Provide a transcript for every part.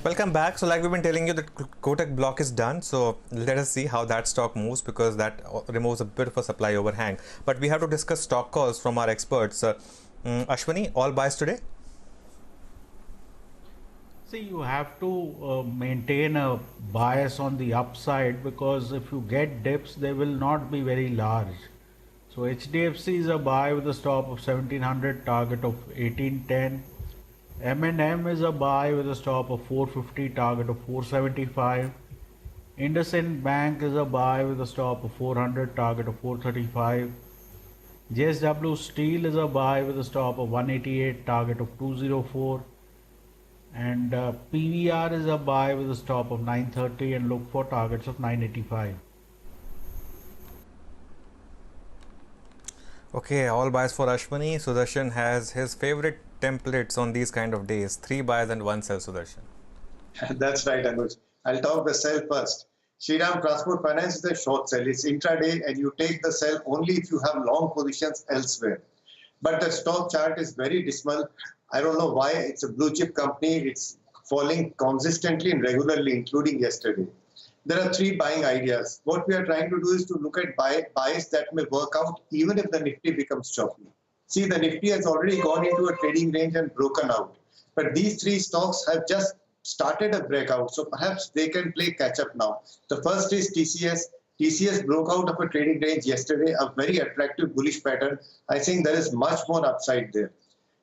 Welcome back. So like we've been telling you that Kotak block is done. So let us see how that stock moves because that removes a bit of a supply overhang. But we have to discuss stock calls from our experts. Ashwani, all buys today? See, you have to maintain a bias on the upside because if you get dips, they will not be very large. So HDFC is a buy with a stop of 1700, target of 1810. M&M is a buy with a stop of 450, target of 475. IndusInd Bank is a buy with a stop of 400, target of 435. JSW Steel is a buy with a stop of 188, target of 204. And PVR is a buy with a stop of 930 and look for targets of 985. Okay, all buys for Ashwani. Sudarshan has his favorite templates on these kind of days. 3 buys and 1 sell, Sudarshan. That's right, Anuj. I'll talk the sell first. Shriram Transport Finance is a short sell. It's intraday and you take the sell only if you have long positions elsewhere. But the stock chart is very dismal. I don't know why. It's a blue chip company. It's falling consistently and regularly, including yesterday. There are 3 buying ideas. What we are trying to do is to look at buys that may work out even if the Nifty becomes choppy. See, the Nifty has already gone into a trading range and broken out. But these 3 stocks have just started a breakout. So perhaps they can play catch up now. The first is TCS. TCS broke out of a trading range yesterday, a very attractive bullish pattern. I think there is much more upside there.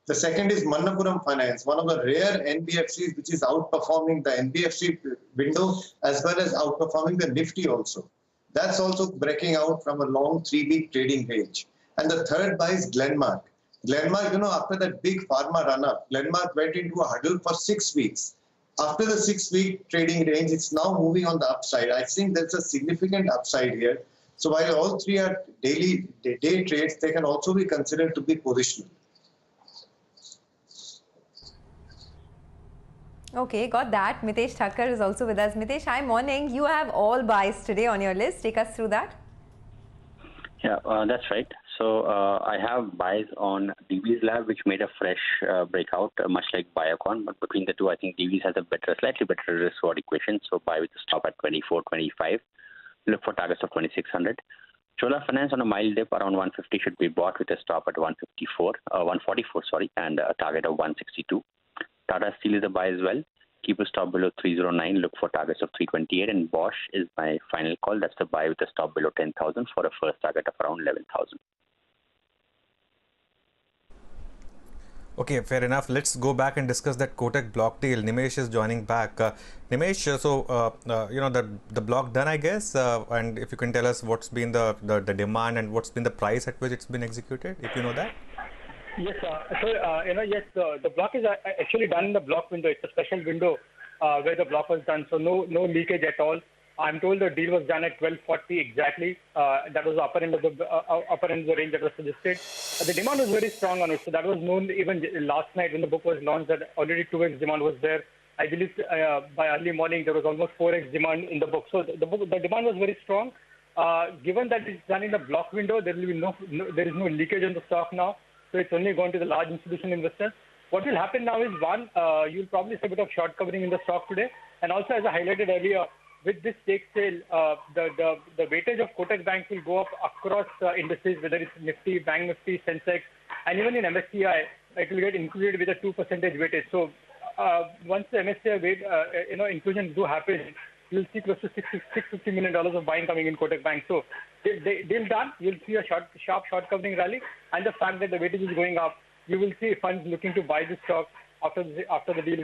The second is Manappuram Finance, one of the rare NBFCs which is outperforming the NBFC window as well as outperforming the Nifty also. That's also breaking out from a long 3-week trading range. And the third buy is Glenmark. Glenmark, after that big pharma run-up, Glenmark went into a huddle for 6 weeks. After the 6-week trading range, it's now moving on the upside. I think there's a significant upside here. So while all 3 are day trades, they can also be considered to be positional. Okay, got that. Mitesh Thakkar is also with us. Mitesh, hi, morning. You have all buys today on your list. Take us through that. Yeah, that's right. So I have buys on Divi's Lab, which made a fresh breakout, much like Biocon. But between the two, I think Divi's has a slightly better risk-reward equation. So buy with a stop at 24.25. Look for targets of 2600. Chola Finance on a mild dip around 150 should be bought with a stop at 144, and a target of 162. Tata Steel is a buy as well. Keep a stop below 309. Look for targets of 328. And Bosch is my final call. That's a buy with a stop below 10,000 for a first target of around 11,000. Okay, fair enough. Let's go back and discuss that Kotak block deal. Nimesh is joining back. Nimesh, so the block done, I guess. And if you can tell us what's been the demand and what's been the price at which it's been executed, if you know that. Yes, the block is actually done in the block window. It's a special window where the block was done, so no leakage at all. I'm told the deal was done at 12:40 exactly. That was the upper end of the range that was suggested. The demand was very strong on it, so that was known even last night when the book was launched that already 2x demand was there. I believe by early morning there was almost 4x demand in the book. So the demand was very strong. Given that it's done in the block window, there will be there is no leakage in the stock now. So it's only going to the large institutional investors. What will happen now is one, you'll probably see a bit of short covering in the stock today. And also, as I highlighted earlier, with this stake sale, the weightage of Kotak Bank will go up across indices, whether it's Nifty, Bank Nifty, Sensex, and even in MSCI, it will get included with a 2% weightage. So once the MSCI inclusions do happen, you'll see close to $650 million of buying coming in Kotak Bank. So deal done, you'll see a sharp short covering rally, and the fact that the weightage is going up, you will see funds looking to buy this stock after the deal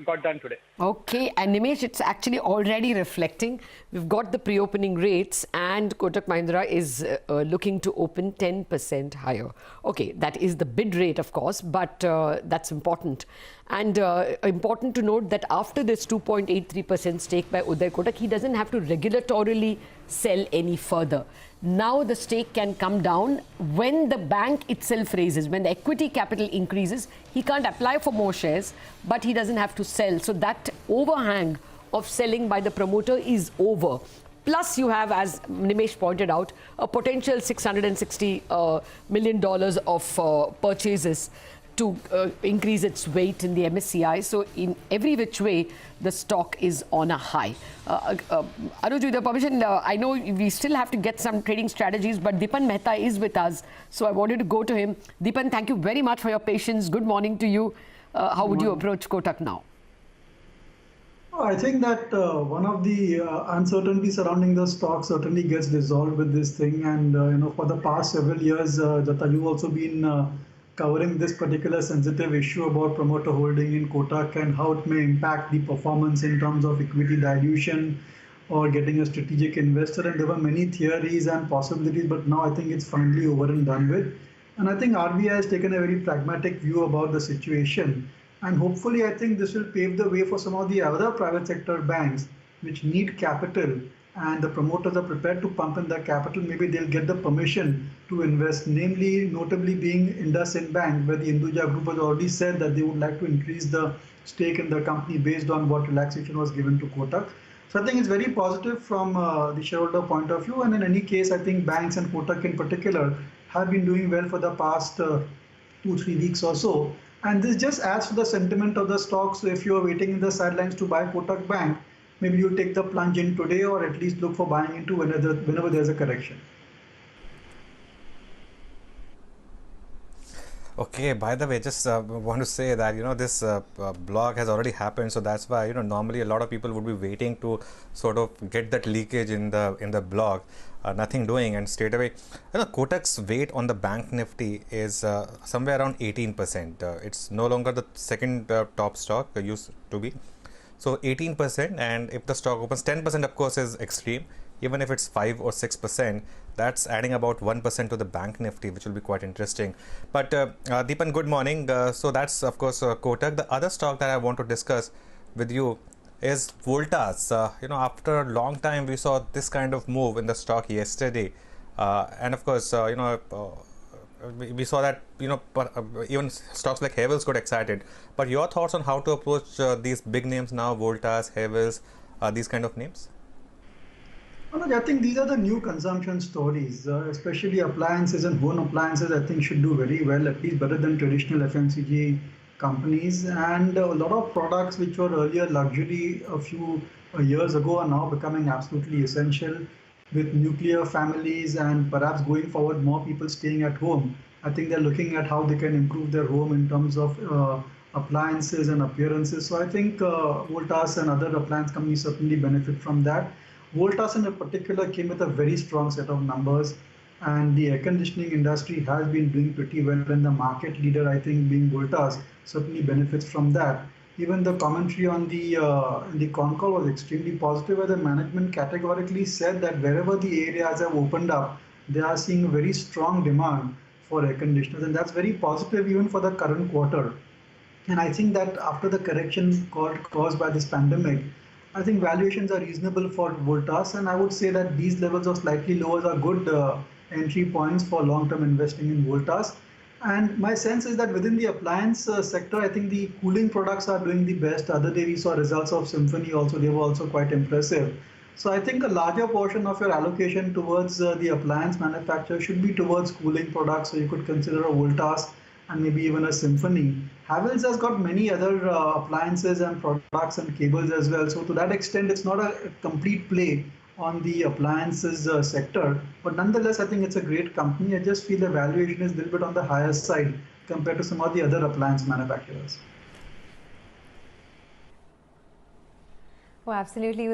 got done today. Okay, and Nimesh, it's actually already reflecting. We've got the pre-opening rates and Kotak Mahindra is looking to open 10% higher. Okay, that is the bid rate, of course, but that's important. And important to note that after this 2.83% stake by Uday Kotak, he doesn't have to regulatorily sell any further. Now the stake can come down when the bank itself raises. When the equity capital increases, he can't apply for more shares, but he doesn't have to sell. So that overhang of selling by the promoter is over. Plus you have, as Nimesh pointed out, a potential $660 million of purchases to increase its weight in the MSCI. So in every which way, the stock is on a high. Anuj, with your permission, I know we still have to get some trading strategies, but Dipan Mehta is with us. So I wanted to go to him. Dipan, thank you very much for your patience. Good morning to you. How would you approach Kotak now? I think that one of the uncertainties surrounding the stock certainly gets resolved with this thing. And for the past several years, Jata, you've also been covering this particular sensitive issue about promoter holding in Kotak and how it may impact the performance in terms of equity dilution or getting a strategic investor. And there were many theories and possibilities, but now I think it's finally over and done with. And I think RBI has taken a very pragmatic view about the situation. And hopefully, I think this will pave the way for some of the other private sector banks which need capital, and the promoters are prepared to pump in that capital. Maybe they'll get the permission to invest, namely, notably being IndusInd Bank, where the Hinduja Group has already said that they would like to increase the stake in the company based on what relaxation was given to Kotak. So I think it's very positive from the shareholder point of view. And in any case, I think banks and Kotak in particular have been doing well for the past 2-3 weeks or so. And this just adds to the sentiment of the stock. So if you're waiting in the sidelines to buy Kotak Bank, maybe you take the plunge in today, or at least look for buying into whenever there's a correction. Okay, by the way, just want to say that this blog has already happened, so that's why normally a lot of people would be waiting to sort of get that leakage in the blog. Nothing doing, and straight away, Kotak's weight on the Bank Nifty is somewhere around 18%. It's no longer the second top stock used to be. So 18%, and if the stock opens 10%, of course, is extreme. Even if it's 5 or 6%, that's adding about 1% to the Bank Nifty, which will be quite interesting. But Dipan, good morning. So that's of course Kotak. The other stock that I want to discuss with you is Voltas. After a long time, we saw this kind of move in the stock yesterday, and of course, we saw that even stocks like Havells got excited. But your thoughts on how to approach these big names now, Voltas, Havells, these kind of names? I think these are the new consumption stories, especially appliances and home appliances. I think should do very well, at least better than traditional FMCG companies. And a lot of products which were earlier luxury a few years ago are now becoming absolutely essential. With nuclear families and perhaps going forward more people staying at home, I think they're looking at how they can improve their home in terms of appliances and appearances. So I think Voltas and other appliance companies certainly benefit from that. Voltas in particular came with a very strong set of numbers, and the air conditioning industry has been doing pretty well, and the market leader, I think, being Voltas, certainly benefits from that. Even the commentary on the con call was extremely positive, where the management categorically said that wherever the areas have opened up, they are seeing very strong demand for air conditioners, and that's very positive even for the current quarter. And I think that after the correction caused by this pandemic, I think valuations are reasonable for Voltas, and I would say that these levels of slightly lower are good entry points for long-term investing in Voltas. And my sense is that within the appliance sector, I think the cooling products are doing the best. The other day we saw results of Symphony also, they were also quite impressive. So I think a larger portion of your allocation towards the appliance manufacturer should be towards cooling products. So you could consider a Voltas and maybe even a Symphony. Havells has got many other appliances and products and cables as well. So to that extent, it's not a complete play on the appliances sector. But nonetheless, I think it's a great company. I just feel the valuation is a little bit on the higher side compared to some of the other appliance manufacturers. Oh, absolutely.